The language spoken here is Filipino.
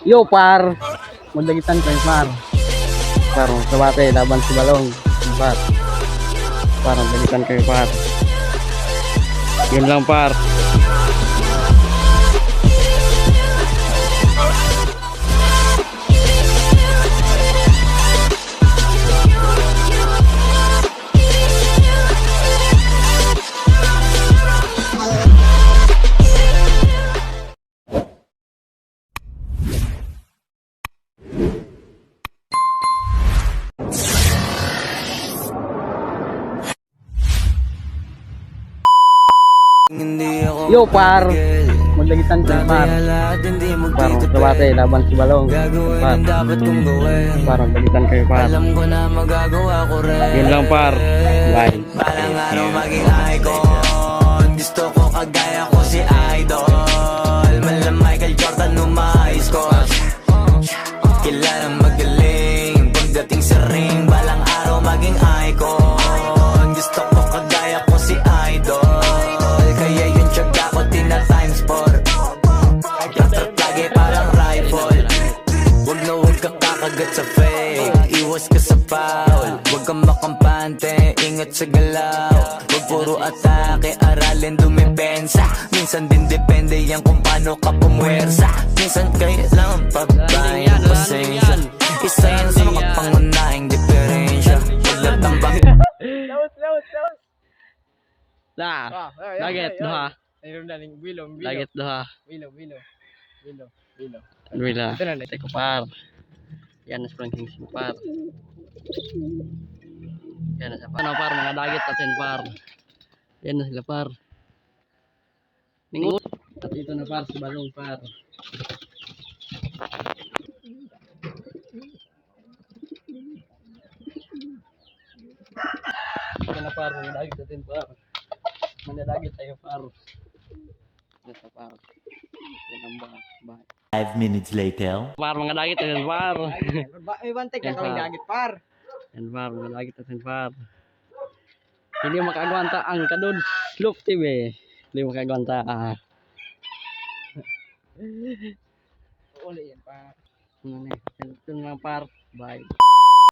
Yo par, magdagitan ko par. Par, sabate laban si Balong. Par. Par, magdagitan kayo par. Yun lang par. Yo par, magdagitan ko par. Par, sabate laban si Balong. Par. Par, magdagitan kayo par. Yun lang par. Bye. Balang araw maging icon. Gusto ko kagaya ko si Idol. Mala Michael Jordan umais ko. Kilalang magaling pagdating sa ring. Balang araw maging icon. Gusto ko kagaya ko si Idol. Kaya yung tiyaga ko tina times 4. Tatat lagi parang rifle. Huwag ka kakagat sa fake. Iwas ka sa foul. Huwag kang makampante. Ingat sa galaw. Huwag puro atake. Aralin dumipensa. Minsan din depende yan kung paano ka pumwersa. Minsan kailangan pagbayang pasensya. Isa yan sa mga pangunahing diferensya. Paglatambang Nah, dagat doha. Dagat doha. Wilo. Alwila. Ito na lang. Teko par. Yan na sprang king par. Yan na sa par. Ano par, mga dagat natin par. Yan na sila par. Ningot. At ito na par, si Balong par. Ito na par, mga dagat natin par. Mga dagat tayo par. Ito par. Yan ang bar. Bye. 5 minutes later. Par, mga dagat natin par. Ay, bantek na kami dagit par. Yan par, mga dagat natin par. Hindi makagwanta ang kadod. Loop TV. Hindi makagwanta. Uli yan par. Ano na, ito na par. Bye.